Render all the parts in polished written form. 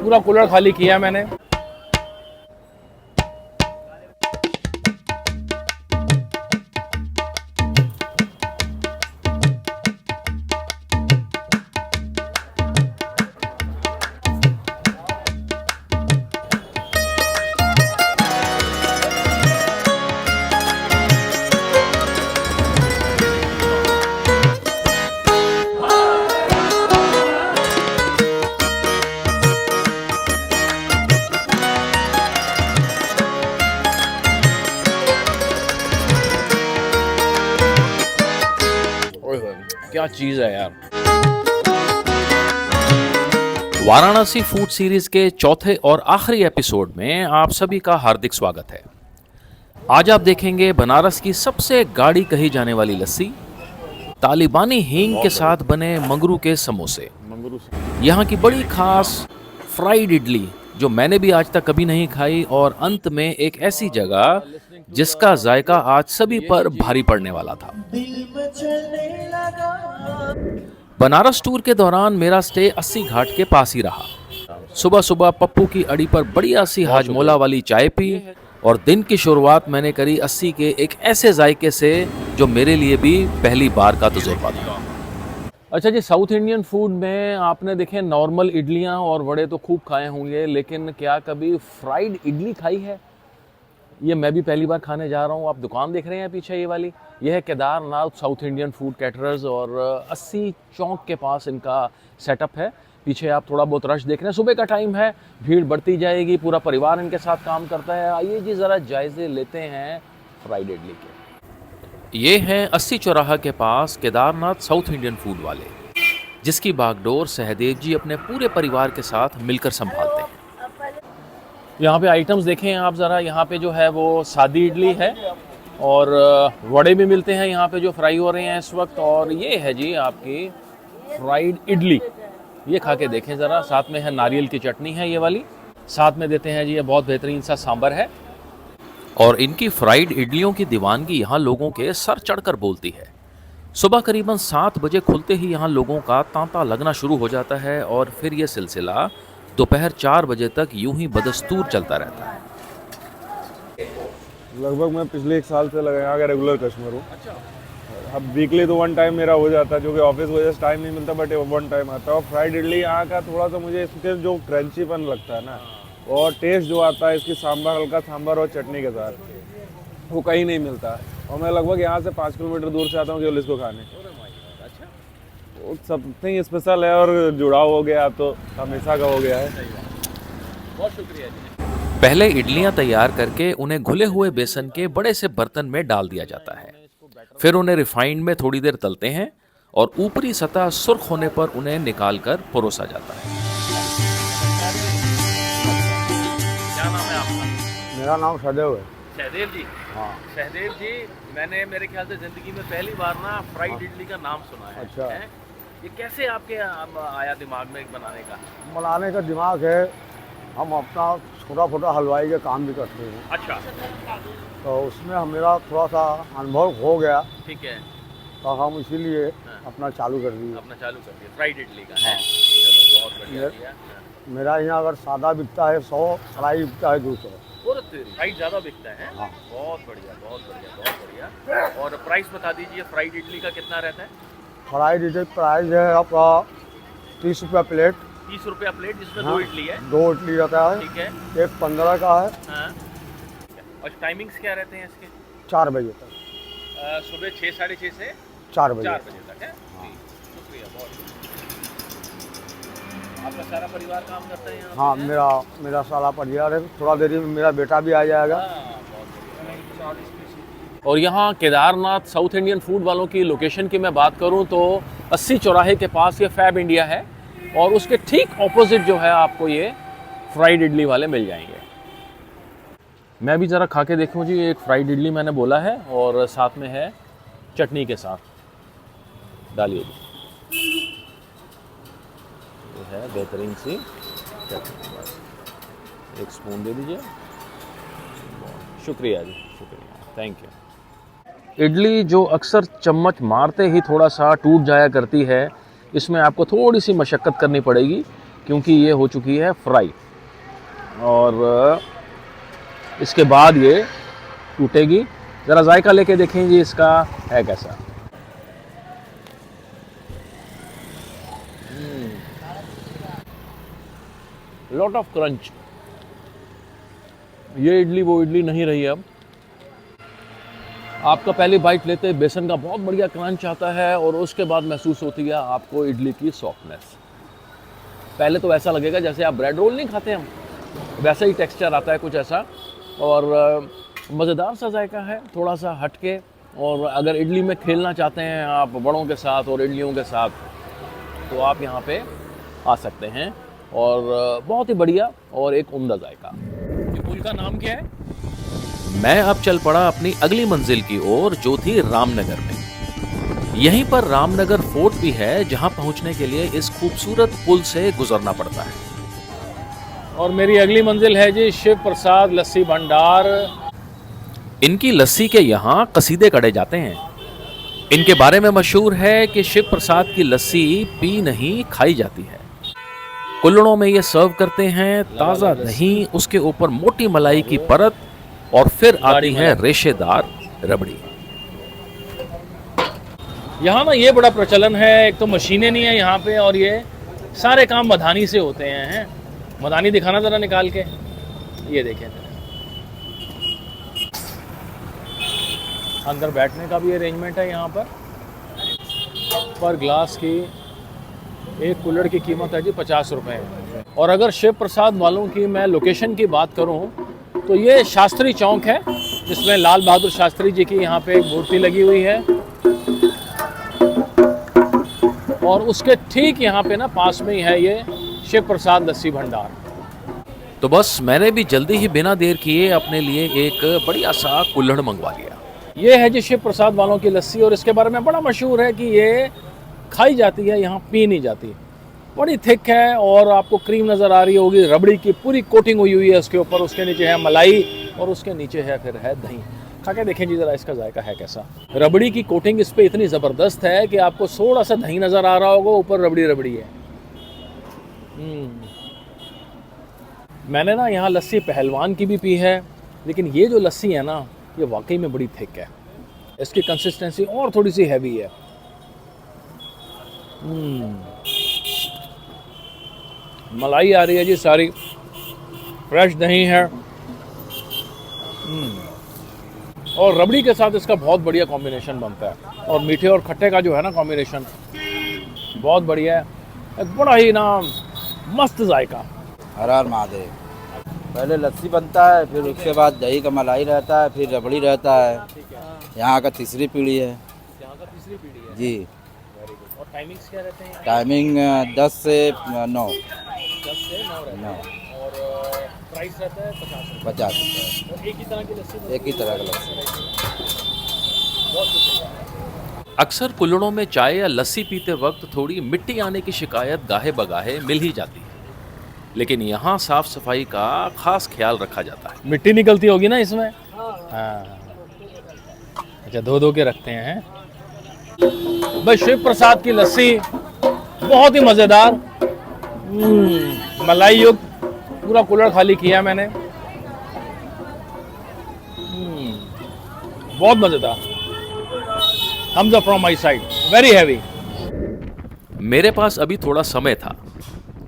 पूरा कूलर खाली किया मैंने। क्या चीज है यार। वाराणसी फूड सीरीज के चौथे और आखिरी एपिसोड में आप सभी का हार्दिक स्वागत है। आज आप देखेंगे बनारस की सबसे गाढ़ी कही जाने वाली लस्सी, तालिबानी हींग के साथ बने मंगरू के समोसे, यहाँ की बड़ी खास फ्राइड इडली जो मैंने भी आज तक कभी नहीं खाई, और अंत में एक ऐसी जगह जिसका जायका आज सभी पर भारी पड़ने वाला था। बनारस टूर के दौरान मेरा स्टे 80 घाट के पास ही रहा। सुबह सुबह पप्पू की अड़ी पर बढ़िया सी हाजमोला वाली चाय पी और दिन की शुरुआत मैंने करी 80 के एक ऐसे जायके से जो मेरे लिए भी पहली बार का तजुर्बा था। अच्छा जी, साउथ इंडियन फूड में आपने देखे नॉर्मल इडलियां और वड़े तो खूब खाए होंगे, लेकिन क्या कभी फ्राइड इडली खाई है? ये मैं भी पहली बार खाने जा रहा हूँ। आप दुकान देख रहे हैं पीछे ये वाली, ये है Kedarnath south Indian food caterers, और 80 चौक के पास इनका सेटअप है। पीछे आप थोड़ा बहुत रश देख रहे हैं, सुबह का टाइम है, भीड़ बढ़ती जाएगी, पूरा परिवार इनके साथ काम करता है। आइए जी ज़रा जायज़े लेते हैं फ्राइड इडली के। ये हैं 80 चौराहा के पास केदारनाथ साउथ इंडियन फूड वाले, जिसकी बागडोर सहदेव जी अपने पूरे परिवार के साथ मिलकर संभालते हैं। यहाँ पे आइटम्स देखें आप ज़रा, यहाँ पे जो है वो सादी इडली है और वड़े भी मिलते हैं यहाँ पे जो फ्राई हो रहे हैं इस वक्त, और ये है जी आपकी फ्राइड इडली। ये खा के देखें ज़रा, साथ में है नारियल की चटनी है ये वाली, साथ में देते हैं जी ये बहुत बेहतरीन सा सांभर है। और इनकी फ्राइड इडलियों की दीवानगी यहाँ लोगों के सर चढ़कर बोलती है। सुबह करीबन 7 बजे खुलते ही यहाँ लोगों का तांता लगना शुरू हो जाता है और फिर ये सिलसिला दोपहर 4 बजे तक यूं ही बदस्तूर चलता रहता है। लगभग मैं पिछले 1 साल से लगा यहाँ का रेगुलर कस्टमर हूँ। अब वीकली तो 1 टाइम मेरा हो जाता है, जो कि ऑफिस की वजह से टाइम नहीं मिलता, बट 1 टाइम आता है। और फ्राइड इडली यहाँ का थोड़ा सा मुझे इसके जो क्रंचीपन लगता है ना, और टेस्ट जो आता है इसकी सांभर, हल्का सांभर और चटनी के साथ, वो कहीं नहीं मिलता। और मैं लगभग यहाँ से 5 किलोमीटर दूर से आता हूँ केवल इसको खाने। वो समथिंग स्पेशल है और जुड़ाव हो गया, तो हमेशा का हो गया है। बहुत शुक्रिया जी। पहले इडलियां तैयार करके उन्हें घुले हुए बेसन के बड़े से बर्तन में डाल दिया जाता है। फिर उन्हें रिफाइंड में थोड़ी देर तलते हैं और ऊपरी सतह सुर्ख होने पर उन्हें निकालकर परोसा जाता है। क्या नाम है आपका? मेरा नाम सहदेव है। सहदेव जी? हाँ। सहदेव जी, मैंने मेरे ख्याल से जिंदगी में पहली बार ना फ्राइड इडली का नाम सुना है। अच्छा। ये कैसे आपके आया दिमाग में बनाने का? बनाने का दिमाग है, हम अपना छोटा छोटा हलवाई का काम भी करते हैं। अच्छा। तो उसमें मेरा थोड़ा सा अनुभव हो गया। ठीक है। तो हम इसीलिए अपना चालू कर दिए। अपना चालू कर दिया फ्राइड इडली का। हाँ। चलो बहुत बढ़िया किया। मेरा यहाँ अगर सादा बिकता है 100, फ्राई बिकता है 200। और फ्राइड ज़्यादा बिकता है। हाँ। बहुत बढ़िया, बहुत बढ़िया, बहुत बढ़िया। और प्राइस बता दीजिए फ्राइड इडली का कितना रहता है? फ्राइड इडली प्राइस है आपका 30 रुपया प्लेट। 30 रुपया प्लेट, जिसमें हाँ, 2 इडली है। 2 इडली रहता है। ठीक है। एक 15 का है। हाँ। और टाइमिंग्स क्या रहते हैं इसके? 4 बजे तक। सुबह 6, साढ़े 6 से 4 बजे 4 बजे तक है। हाँ। शुक्रिया बहुत। आपका सारा परिवार काम करता है यहाँ? हाँ, मेरा सारा परिवार है। थोड़ा देरी में मेरा बेटा भी आ जाएगा। और यहाँ केदारनाथ साउथ इंडियन फूड वालों की लोकेशन की मैं बात करूँ तो 80 चौराहे के पास ये फैब इंडिया है, और उसके ठीक ऑपोजिट जो है आपको ये फ्राइड इडली वाले मिल जाएंगे। मैं भी ज़रा खा के देखूँ जी। एक फ्राइड इडली मैंने बोला है, और साथ में है चटनी के साथ। डालिए जी, ये है बेहतरीन सी चटनी। एक स्पून दे दीजिए। शुक्रिया जी, शुक्रिया, थैंक यू। इडली जो अक्सर चम्मच मारते ही थोड़ा सा टूट जाया करती है, इसमें आपको थोड़ी सी मशक्क़त करनी पड़ेगी, क्योंकि ये हो चुकी है फ्राई, और इसके बाद ये टूटेगी। ज़रा जायका लेके देखें जी इसका है कैसा। Lot of crunch. ये इडली वो इडली नहीं रही अब। आपका पहली बाइट लेते ही बेसन का बहुत बढ़िया क्रंच आता है और उसके बाद महसूस होती है आपको इडली की सॉफ्टनेस। पहले तो ऐसा लगेगा जैसे आप ब्रेड रोल नहीं खाते हम, वैसा ही टेक्सचर आता है कुछ ऐसा, और मज़ेदार सा जायका है, थोड़ा सा हटके। और अगर इडली में खेलना चाहते हैं आप बड़ों के साथ और इडलियों के साथ, तो आप यहाँ पे आ सकते हैं। और बहुत ही बढ़िया और एक उम्दा जायका। ये पुल का नाम क्या है? मैं अब चल पड़ा अपनी अगली मंजिल की ओर, जो थी रामनगर में। यहीं पर रामनगर फोर्ट भी है, जहां पहुंचने के लिए इस खूबसूरत पुल से गुजरना पड़ता है। और मेरी अगली मंजिल है जी शिव प्रसाद लस्सी भंडार। इनकी लस्सी के यहाँ कसीदे कढ़े जाते हैं। इनके बारे में मशहूर है कि शिव प्रसाद की लस्सी पी नहीं खाई जाती है। कुल्हड़ों में ये सर्व करते हैं, ताज़ा दही, उसके ऊपर मोटी मलाई की परत, और फिर आती है रेशेदार रबड़ी। यहाँ ना ये बड़ा प्रचलन है, एक तो मशीनें नहीं है यहाँ पे, और ये सारे काम मधानी से होते हैं। मधानी दिखाना ज़रा निकाल के, ये देखें। अंदर बैठने का भी अरेंजमेंट है यहाँ पर ग्लास की एक कुल्हड़ की कीमत है जी 50 रुपये। और अगर शिव प्रसाद वालों की मैं लोकेशन की बात करूँ तो ये शास्त्री चौक है, जिसमें लाल बहादुर शास्त्री जी की यहाँ पे एक मूर्ति लगी हुई है, और उसके ठीक यहाँ पे ना पास में ही है ये शिव प्रसाद लस्सी भंडार। तो बस मैंने भी जल्दी ही बिना देर किए अपने लिए एक बढ़िया सा कुल्हड़ मंगवा लिया। ये है जी शिव प्रसाद वालों की लस्सी, और इसके बारे में बड़ा मशहूर है कि ये खाई जाती है, यहाँ पी नहीं जाती। बड़ी थिक है, और आपको क्रीम नज़र आ रही होगी, रबड़ी की पूरी कोटिंग हुई हुई है उसके ऊपर। उसके नीचे है मलाई, और उसके नीचे है फिर है दही। खा के देखें जी ज़रा इसका जायका है कैसा। रबड़ी की कोटिंग इस पर इतनी ज़बरदस्त है कि आपको थोड़ा सा दही नज़र आ रहा होगा, ऊपर रबड़ी रबड़ी है। मैंने ना यहाँ लस्सी पहलवान की भी पी है, लेकिन ये जो लस्सी है ना, ये वाकई में बड़ी थिक है। इसकी कंसिस्टेंसी और थोड़ी सी हैवी है। मलाई आ रही है जी सारी, फ्रेश दही है, और रबड़ी के साथ इसका बहुत बढ़िया कॉम्बिनेशन बनता है। और मीठे और खट्टे का जो है ना कॉम्बिनेशन, बहुत बढ़िया है। एक बड़ा ही ना मस्त जायका। हर हर महादेव। पहले लस्सी बनता है, फिर उसके बाद दही का मलाई रहता है, फिर रबड़ी रहता है। यहाँ का तीसरी पीढ़ी है। यहाँ का तीसरी पीढ़ी है जी। और टाइमिंग्स क्या रहते हैं? टाइमिंग 10 से 9। 10 से 9 रहता है, और प्राइस रहता है 50 रुपये। 50 रुपये। और एक ही तरह की लस्सी, एक ही तरह का लस्सी। अक्सर कुल्हड़ों में चाय या लस्सी पीते वक्त थोड़ी मिट्टी आने की शिकायत गाहे बगाहे मिल ही जाती है, लेकिन यहाँ साफ सफाई का खास ख्याल रखा जाता है। मिट्टी निकलती होगी ना इसमें? हाँ। अच्छा, धो धो के रखते हैं। भाई शिव प्रसाद की लस्सी बहुत ही मज़ेदार, मलाई युक्त, पूरा कुल्हड़ खाली किया मैंने। बहुत मज़ेदार। Thumbs up from my side, very heavy। मेरे पास अभी थोड़ा समय था,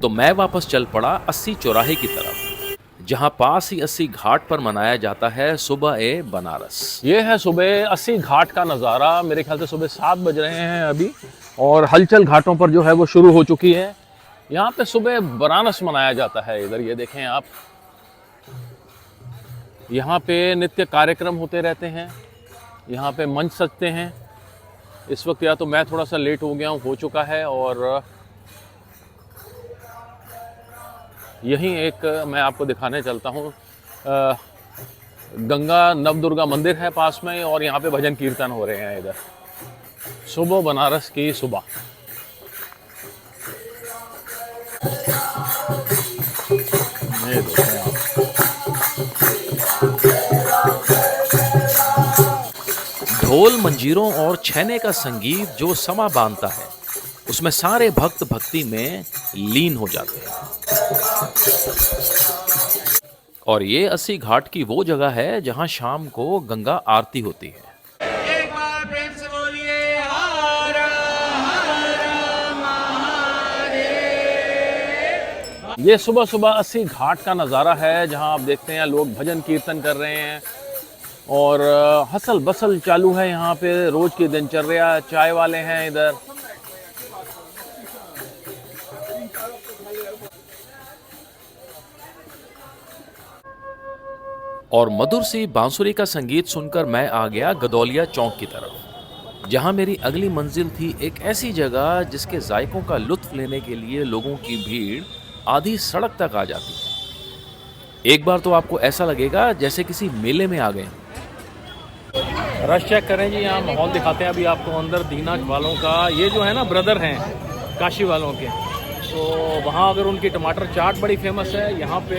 तो मैं वापस चल पड़ा 80 चौराहे की तरफ, जहां पास ही 80 घाट पर मनाया जाता है सुबह ए बनारस। ये है सुबह 80 घाट का नज़ारा। मेरे ख्याल से सुबह 7 बज रहे हैं अभी, और हलचल घाटों पर जो है वो शुरू हो चुकी है। यहाँ पे सुबह बनारस मनाया जाता है। इधर ये देखें आप, यहाँ पे नित्य कार्यक्रम होते रहते हैं, यहाँ पे मंच सजते हैं। इस वक्त या तो मैं थोड़ा सा लेट हो गया हूँ, हो चुका है, और यहीं एक मैं आपको दिखाने चलता हूँ। गंगा नवदुर्गा मंदिर है पास में, और यहाँ पे भजन कीर्तन हो रहे हैं इधर। सुबह बनारस की सुबह। ये देखें आप, ढोल मंजीरों और छैने का संगीत जो समा बांधता है, उसमें सारे भक्त भक्ति में लीन हो जाते हैं। और ये अस्सी घाट की वो जगह है जहां शाम को गंगा आरती होती है। एक बार प्रेम से बोलिए हर हर महादेव। ये सुबह सुबह अस्सी घाट का नज़ारा है जहां आप देखते हैं लोग भजन कीर्तन कर रहे हैं और हसल बसल चालू है यहाँ पे। रोज की दिनचर्या, चाय वाले हैं इधर। और मधुर सी बांसुरी का संगीत सुनकर मैं आ गया गदौलिया चौक की तरफ, जहां मेरी अगली मंजिल थी एक ऐसी जगह जिसके जायकों का लुत्फ लेने के लिए लोगों की भीड़ आधी सड़क तक आ जाती है। एक बार तो आपको ऐसा लगेगा जैसे किसी मेले में आ गए। रश चेक करें जी, यहाँ माहौल दिखाते हैं अभी आपको अंदर दीना वालों का। ये जो है ना ब्रदर हैं काशी वालों के, तो वहाँ अगर उनकी टमाटर चाट बड़ी फेमस है, यहाँ पे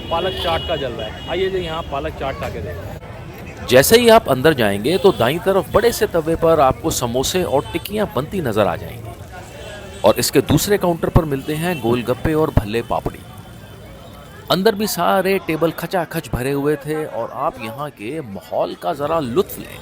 पालक चाट का जल रहा है। आइए जी यहाँ पालक चाट खा के देखते हैं। जैसे ही आप अंदर जाएंगे तो दाईं तरफ बड़े से तवे पर आपको समोसे और टिक्कियाँ बनती नजर आ जाएंगी और इसके दूसरे काउंटर पर मिलते हैं गोलगप्पे और भल्ले पापड़ी। अंदर भी सारे टेबल खचाखच भरे हुए थे और आप यहाँ के माहौल का जरा लुत्फ लें।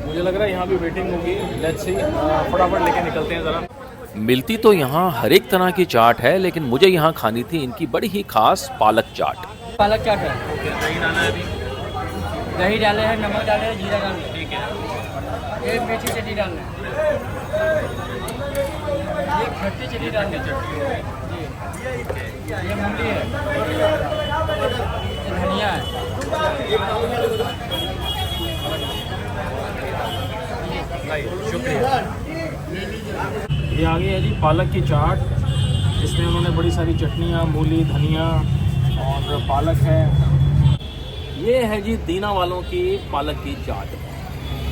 मुझे लग रहा है यहाँ भी वेटिंग होगी। लेट्स सी, फटाफट लेके निकलते हैं जरा। मिलती तो यहाँ हर एक तरह की चाट है, लेकिन मुझे यहाँ खानी थी इनकी बड़ी ही खास पालक चाट। पालक चाट है। ओके, दही डाला है अभी। दही डाले हैं, नमक डाले हैं, जीरा डाले हैं। ठीक है। ये मीठी चटनी डालना है, ये खट्टी चटनी डालनी है। ये मूली है, ये धनिया है। शुक्रिया। ये आ गई है जी पालक की चाट। इसमें उन्होंने बड़ी सारी चटनियाँ, मूली, धनिया और पालक है। ये है जी दीना वालों की पालक की चाट।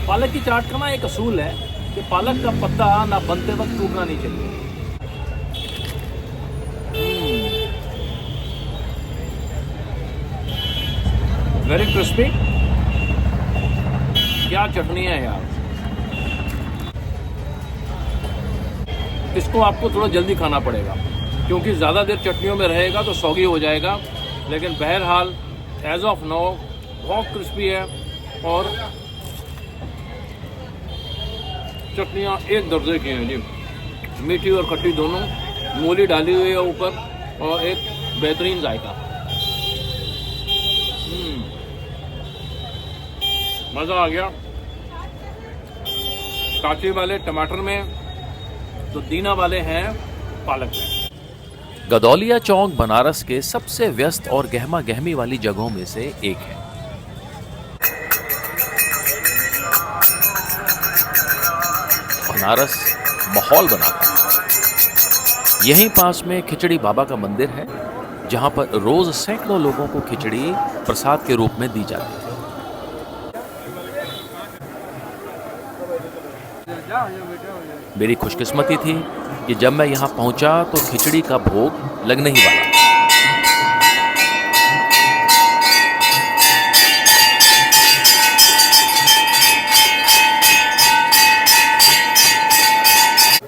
पालक की चाट का ना एक असूल है कि पालक का पत्ता ना बनते वक्त टूटना नहीं चाहिए। Very crispy. क्या चटनी है यार। इसको आपको थोड़ा जल्दी खाना पड़ेगा क्योंकि ज़्यादा देर चटनियों में रहेगा तो सौगी हो जाएगा। लेकिन बहरहाल एज ऑफ नाउ बहुत क्रिस्पी है और चटनियाँ एक दर्जे की हैं जी, मीठी और खट्टी दोनों। मूली डाली हुई है ऊपर और एक बेहतरीन जायका। मज़ा आ गया। काची वाले टमाटर में तो दीना वाले हैं पालक में। गदौलिया चौक बनारस के सबसे व्यस्त और गहमा गहमी वाली जगहों में से एक है। बनारस माहौल बनाता है। यहीं पास में खिचड़ी बाबा का मंदिर है जहां पर रोज सैकड़ों लोगों को खिचड़ी प्रसाद के रूप में दी जाती है। मेरी खुशकिस्मती थी कि जब मैं यहाँ पहुँचा तो खिचड़ी का भोग लगने ही वाला।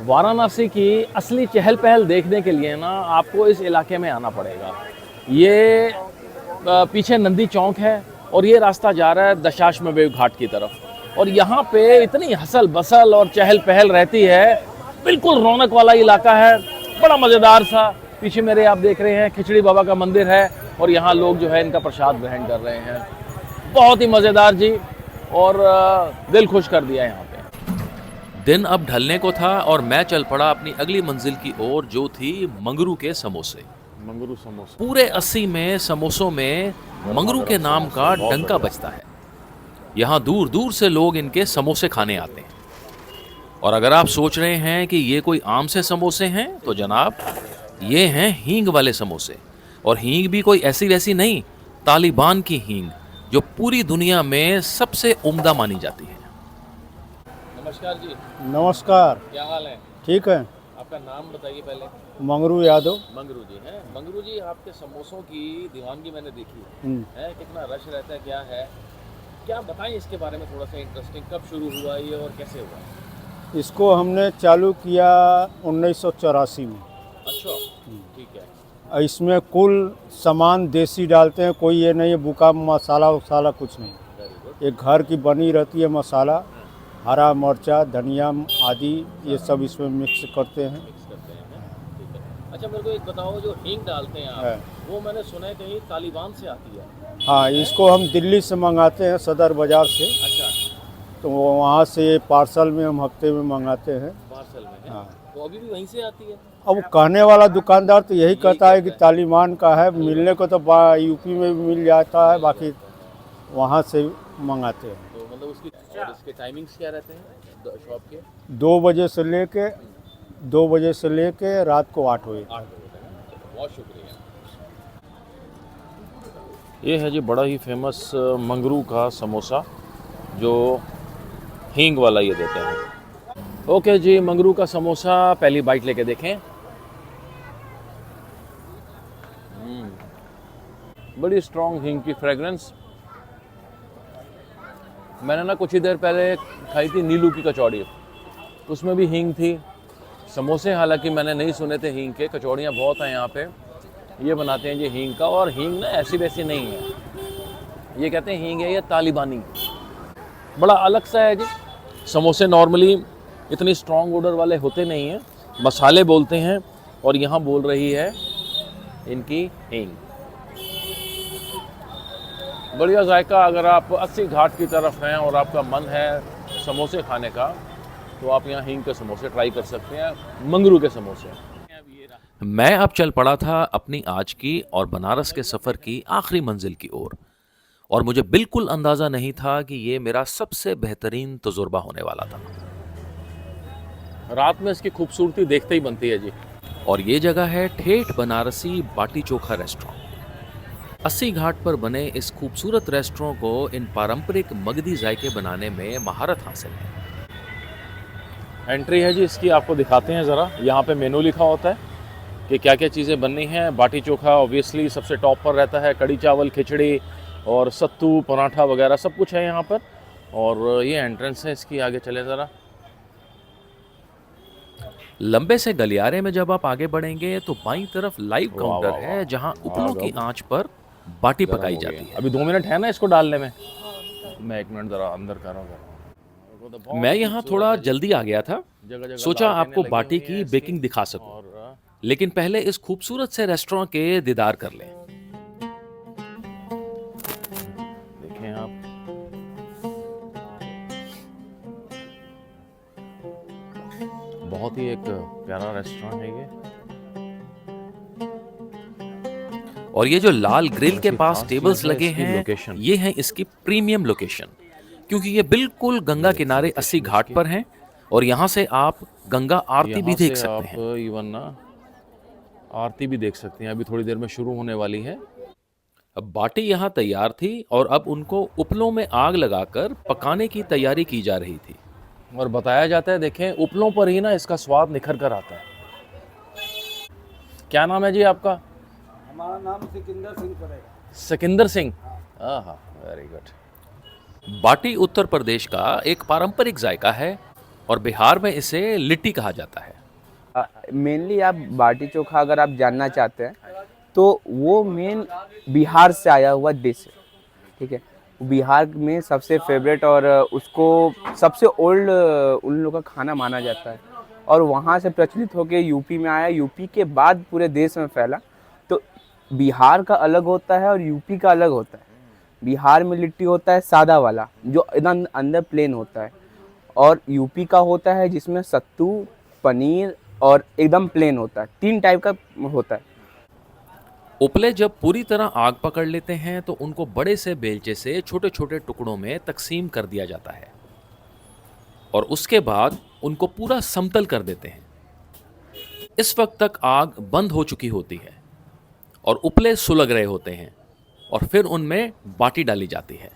वाराणसी की असली चहल पहल देखने के लिए ना आपको इस इलाके में आना पड़ेगा। ये पीछे नंदी चौक है और ये रास्ता जा रहा है दशाश्वमेध घाट की तरफ। और यहाँ पे इतनी हसल बसल और चहल पहल रहती है, बिल्कुल रौनक वाला इलाका है, बड़ा मज़ेदार सा। पीछे मेरे आप देख रहे हैं खिचड़ी बाबा का मंदिर है और यहाँ लोग जो है इनका प्रसाद ग्रहण कर रहे हैं। बहुत ही मज़ेदार जी, और दिल खुश कर दिया यहाँ पे। दिन अब ढलने को था और मैं चल पड़ा अपनी अगली मंजिल की ओर, जो थी मंगरू के समोसे। मंगरू समोसा। पूरे 80 में समोसों में मंगरू के नाम का डंका बजता है। यहाँ दूर दूर से लोग इनके समोसे खाने आते हैं। और अगर आप सोच रहे हैं कि ये कोई आम से समोसे हैं, तो जनाब ये हैं हींग वाले समोसे। और हींग भी कोई ऐसी वैसी नहीं, तालिबान की हींग, जो पूरी दुनिया में सबसे उम्दा मानी जाती है। नमस्कार जी। नमस्कार। क्या हाल है? ठीक है। आप आपका नाम बताइए पहले। मंगरू यादव। मंगरू जी हैं। मंगरू जी, आपके समोसों की दीवानगी मैंने देखी है, कितना रश रहता है, क्या है, क्या बताएं इसके बारे में थोड़ा सा इंटरेस्टिंग। कब शुरू हुआ ये और कैसे हुआ? इसको हमने चालू किया 1984 में। अच्छा, ठीक है। और इसमें कुल सामान देसी डालते हैं, कोई ये नहीं है बुका मसाला वसाला कुछ नहीं। Very good. एक घर की बनी रहती है मसाला, हरा मिर्चा धनिया आदि ये सब इसमें मिक्स करते हैं। मिक्स करते हैं, ठीक है। अच्छा, मेरे को एक बताओ, जो हींग डालते हैं है। आप, वो मैंने सुना है कहीं तालिबान से आती है। हाँ, इसको हम दिल्ली से मंगाते हैं, सदर बाज़ार से। अच्छा, तो वहाँ से पार्सल में हम हफ्ते में मंगाते हैं। पार्सल में है। हाँ। तो अभी भी वहीं से आती है? अब वो कहने वाला दुकानदार तो यही कहता है कि तालिबान का है, मिलने को तो यूपी में भी मिल जाता है, बाकी वहाँ से मंगाते हैं। तो मतलब उसकी और इसके टाइमिंग्स क्या रहते हैं शॉप के? 2 बजे से लेके रात को 8 बजे। 8 बजे तक। बहुत शुक्रिया। ये है जी बड़ा ही फेमस मंगरू का समोसा, जो हींग वाला ये देते हैं। ओके जी, मंगरू का समोसा पहली बाइट लेके देखें। बड़ी स्ट्रॉन्ग हींग की फ्रेगरेंस। मैंने ना कुछ ही देर पहले खाई थी नीलू की कचौड़ी, उसमें भी हींग थी। समोसे हालांकि मैंने नहीं सुने थे हींग के, कचौड़ियाँ बहुत हैं यहाँ पे, ये बनाते हैं जी हींग का। और हींग ना ऐसी वैसी नहीं है, ये कहते हैं हींग है ये तालिबानी, बड़ा अलग सा है जी। समोसे नॉर्मली इतनी स्ट्रॉन्ग ऑर्डर वाले होते नहीं हैं, मसाले बोलते हैं, और यहाँ बोल रही है इनकी हींग। बढ़िया जायका। अगर आप 80 घाट की तरफ हैं और आपका मन है समोसे खाने का, तो आप यहाँ हींग के समोसे ट्राई कर सकते हैं, मंगरू के समोसे। मैं अब चल पड़ा था अपनी आज की और बनारस के सफ़र की आखिरी मंजिल की ओर, और मुझे बिल्कुल अंदाज़ा नहीं था कि ये मेरा सबसे बेहतरीन तजुर्बा होने वाला था। रात में इसकी खूबसूरती देखते ही बनती है जी। और ये जगह है ठेठ बनारसी बाटी चोखा रेस्टोरेंट। 80 घाट पर बने इस खूबसूरत रेस्टोरेंट को इन पारंपरिक मगधी जायके बनाने में महारत हासिल है। एंट्री है जी इसकी, आपको दिखाते हैं ज़रा। यहाँ पे मेनू लिखा होता है कि क्या क्या चीज़ें बननी हैं। बाटी चोखा ऑब्वियसली सबसे टॉप पर रहता है, कड़ी चावल, खिचड़ी और सत्तू, पराठा वगैरह सब कुछ है यहाँ पर। और ये एंट्रेंस है इसकी, आगे चले ज़रा। लंबे से गलियारे में जब आप आगे बढ़ेंगे तो बाईं तरफ लाइव काउंटर है, जहाँ उपलों की आंच पर बाटी पकाई जाती है। अभी 2 मिनट है ना इसको डालने में, मैं 1 मिनट ज़रा अंदर कर रहा हूँ। मैं यहाँ थोड़ा जल्दी आ गया था, सोचा आपको बाटी की बेकिंग दिखा सकूं, लेकिन पहले इस खूबसूरत से रेस्टोरेंट के दीदार कर लें। देखें आप, बहुत ही एक प्यारा रेस्टोरेंट है ये। और ये जो लाल ग्रिल के पास टेबल्स लगे हैं, ये हैं इसकी प्रीमियम लोकेशन, क्योंकि ये बिल्कुल गंगा किनारे 80 घाट पर हैं, और यहाँ से आप गंगा आरती भी देख सकते हैं। इवन ना आरती भी देख सकते हैं, अभी थोड़ी देर में शुरू होने वाली है। अब बाटी यहाँ तैयार थी और अब उनको उपलों में आग लगाकर पकाने की तैयारी की जा रही थी। और बताया जाता है, देखें उपलों पर ही ना इसका स्वाद निखर कर आता है। क्या नाम है जी आपका? हमारा नाम सिकंदर सिंह पड़ेगा। सिकंदर सिंह, हाँ, वेरी गुड। बाटी उत्तर प्रदेश का एक पारंपरिक जायका है और बिहार में इसे लिट्टी कहा जाता है। मेनली आप बाटी चोखा अगर आप जानना चाहते हैं तो वो मेन बिहार से आया हुआ डिश है, ठीक है। बिहार में सबसे फेवरेट और उसको सबसे ओल्ड उन लोगों का खाना माना जाता है, और वहाँ से प्रचलित होकर यूपी में आया, यूपी के बाद पूरे देश में फैला। तो बिहार का अलग होता है और यूपी का अलग होता है। बिहार में लिट्टी होता है सादा वाला, जो एकदम अंदर प्लेन होता है, और यूपी का होता है जिसमें सत्तू, पनीर और एकदम प्लेन होता है। 3 टाइप का होता है। उपले जब पूरी तरह आग पकड़ लेते हैं तो उनको बड़े से बेलचे से छोटे छोटे टुकड़ों में तकसीम कर दिया जाता है, और उसके बाद उनको पूरा समतल कर देते हैं। इस वक्त तक आग बंद हो चुकी होती है और उपले सुलग रहे होते हैं, और फिर उनमें बाटी डाली जाती है।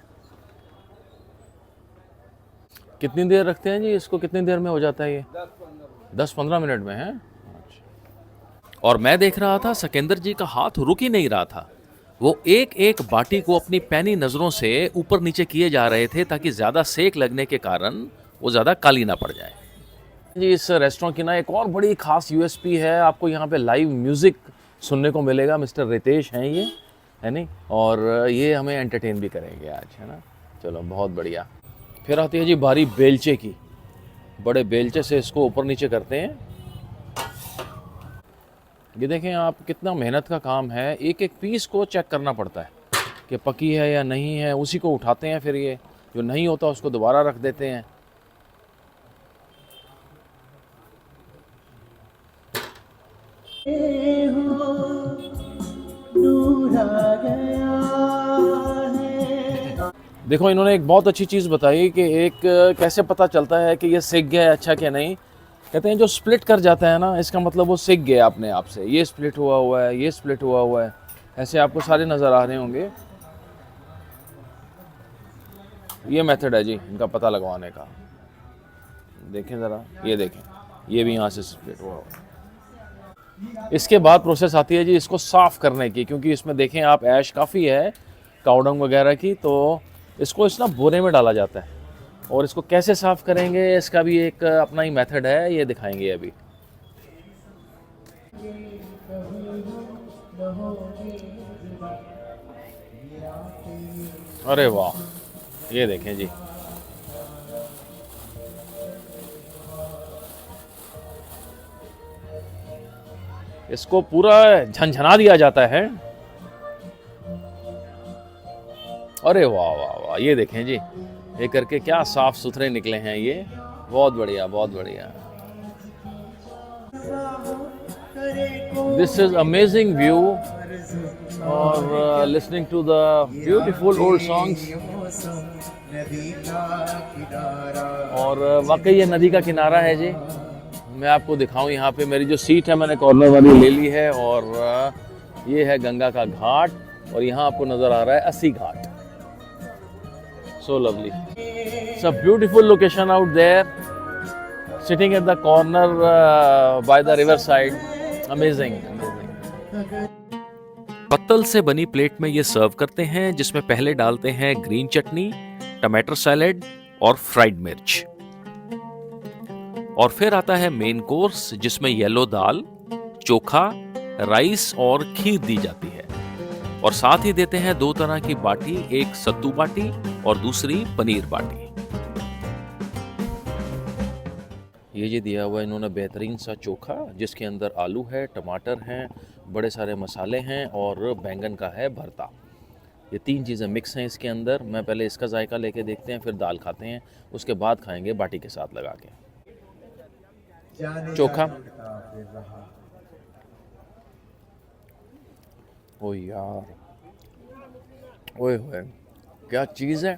कितनी देर रखते हैं जी इसको? कितनी देर में हो जाता है ये? 10-15 मिनट में है। और मैं देख रहा था सिकंदर जी का हाथ रुक ही नहीं रहा था। वो एक एक बाटी को अपनी पैनी नज़रों से ऊपर नीचे किए जा रहे थे ताकि ज़्यादा सेक लगने के कारण वो ज़्यादा काली ना पड़ जाए। जी इस रेस्टोरेंट की ना एक और बड़ी खास यूएसपी है, आपको यहाँ पे लाइव म्यूज़िक सुनने को मिलेगा। मिस्टर रितेश हैं ये, है नहीं, और ये हमें एंटरटेन भी करेंगे आज, है ना। चलो बहुत बढ़िया। फिर आती है जी बारी बेलचे की। बड़े बेलचे से इसको ऊपर नीचे करते हैं। ये देखें आप, कितना मेहनत का काम है। एक एक पीस को चेक करना पड़ता है कि पकी है या नहीं है, उसी को उठाते हैं। फिर ये जो नहीं होता उसको दोबारा रख देते हैं। देखो इन्होंने एक बहुत अच्छी चीज़ बताई कि एक कैसे पता चलता है कि ये सिक गया है अच्छा क्या नहीं। कहते हैं जो स्प्लिट कर जाता है ना, इसका मतलब वो सिक गया अपने आप से। ये स्प्लिट हुआ हुआ है, ये स्प्लिट हुआ हुआ है, ऐसे आपको सारे नज़र आ रहे होंगे। ये मेथड है जी इनका पता लगवाने का। देखें ज़रा, ये देखें, ये भी यहाँ से स्प्लिट हुआ हुआ है। इसके बाद प्रोसेस आती है जी इसको साफ़ करने की, क्योंकि इसमें देखें आप ऐश काफ़ी है काउडंग वगैरह की। तो इसको इस ना बोरे में डाला जाता है, और इसको कैसे साफ़ करेंगे इसका भी एक अपना ही मेथड है, ये दिखाएंगे अभी। अरे वाह, ये देखें जी, इसको पूरा झंझना दिया जाता है। अरे वाह वाह वाह, ये देखें जी, ये करके क्या साफ सुथरे निकले हैं ये। बहुत बढ़िया, बहुत बढ़िया। दिस इज अमेजिंग व्यू और listening to the beautiful old songs. और वाकई ये नदी का किनारा है जी। मैं आपको दिखाऊं, यहाँ पे मेरी जो सीट है मैंने कॉर्नर वाली ले ली है, और ये है गंगा का घाट, और यहाँ आपको नज़र आ रहा है अस्सी घाट। So lovely. It's a beautiful location out there, sitting at the corner by the river side. Amazing, amazing. पत्तल से बनी प्लेट में ये सर्व करते हैं, जिसमें पहले डालते हैं ग्रीन चटनी, टमाटर सैलेड और फ्राइड मिर्च, और फिर आता है मेन कोर्स जिसमें येलो दाल, चोखा, राइस और खीर दी जाती है, और साथ ही देते हैं 2 तरह की बाटी, एक सत्तू बाटी और दूसरी पनीर बाटी। ये जी दिया हुआ इन्होंने बेहतरीन सा चोखा, जिसके अंदर आलू है, टमाटर हैं, बड़े सारे मसाले हैं और बैंगन का है भरता। ये 3 चीज़ें मिक्स हैं इसके अंदर। मैं पहले इसका जायका लेके देखते हैं, फिर दाल खाते हैं, उसके बाद खाएंगे बाटी के साथ लगा के चोखा। ओ यार, ओए होए, क्या चीज़ है।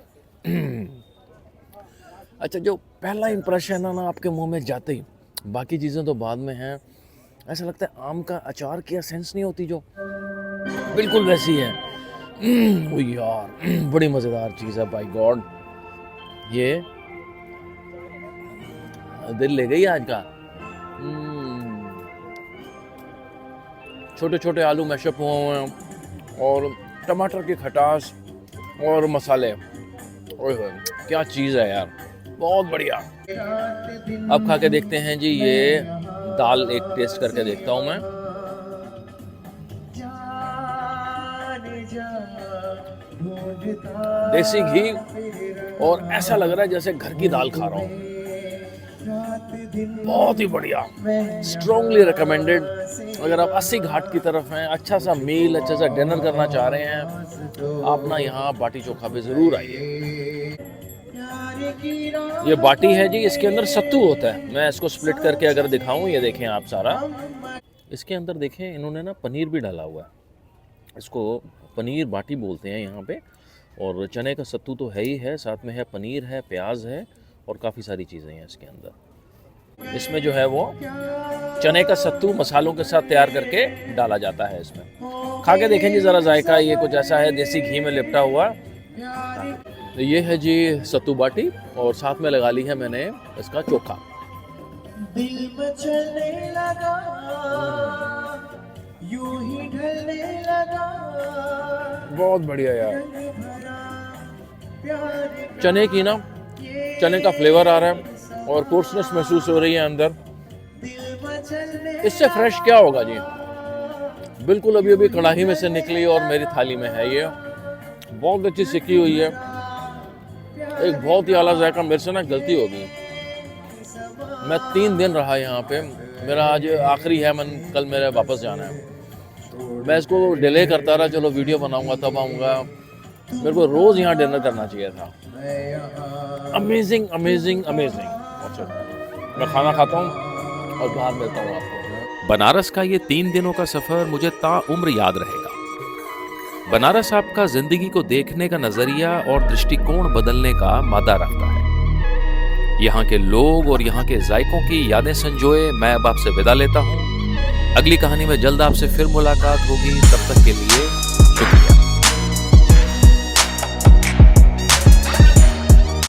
अच्छा, जो पहला इम्प्रेशन है ना आपके मुंह में जाते ही, बाकी चीज़ें तो बाद में हैं। ऐसा लगता है आम का अचार की एसेंस नहीं होती जो, बिल्कुल वैसी है। ओ यार, बड़ी मज़ेदार चीज़ है, बाय गॉड। ये दिल ले गई आज का। छोटे छोटे आलू मैशअप हुए हैं और टमाटर की खटास और मसाले, ओए क्या चीज़ है यार, बहुत बढ़िया। अब खा के देखते हैं जी, ये दाल एक टेस्ट करके देखता हूँ मैं। देसी घी, और ऐसा लग रहा है जैसे घर की दाल खा रहा हूँ। बहुत ही बढ़िया, स्ट्रॉन्गली रिकमेंडेड। अगर आप अस्सी घाट की तरफ हैं, अच्छा सा मील, अच्छा सा डिनर करना चाह रहे हैं, आप ना यहाँ बाटी चोखा पे ज़रूर आइए। ये बाटी है जी, इसके अंदर सत्तू होता है। मैं इसको स्प्लिट करके अगर दिखाऊं, ये देखें आप सारा, इसके अंदर देखें इन्होंने ना पनीर भी डाला हुआ है। इसको पनीर बाटी बोलते हैं यहाँ पे, और चने का सत्तू तो है ही है, साथ में है पनीर है, प्याज है, और काफ़ी सारी चीज़ें हैं इसके अंदर। इसमें जो है वो चने का सत्तू मसालों के साथ तैयार करके डाला जाता है इसमें। खा के देखें जी ज़रा जायका, ये कुछ ऐसा है, देसी घी में लिपटा हुआ। तो ये है जी सत्तू बाटी, और साथ में लगा ली है मैंने इसका चोखा। बहुत बढ़िया यार। चने की ना, चने का फ्लेवर आ रहा है और कोर्सनेस महसूस हो रही है अंदर। इससे फ्रेश क्या होगा जी, बिल्कुल अभी अभी कढ़ाई में से निकली और मेरी थाली में है ये। बहुत अच्छी सिकी हुई है, एक बहुत ही आला जायका। मेरे से ना गलती हो गई, मैं 3 दिन रहा यहाँ पे, मेरा आज आखिरी है, मन कल मेरे वापस जाना है। मैं इसको डिले करता रहा, चलो वीडियो बनाऊंगा तब आऊँगा। मेरे को रोज़ यहाँ डिनर करना चाहिए था। Amazing amazing amazing. अच्छा, मैं खाना खाता हूँ और बाहर मिलता हूँ आपको। बनारस का ये 3 दिनों का सफ़र मुझे ताउम्र याद रहेगा। बनारस आपका ज़िंदगी को देखने का नज़रिया और दृष्टिकोण बदलने का मादा रखता है। यहाँ के लोग और यहाँ के जायकों की यादें संजोए मैं अब आपसे विदा लेता हूँ। अगली कहानी में जल्द आपसे फिर मुलाकात होगी, तब तक के लिए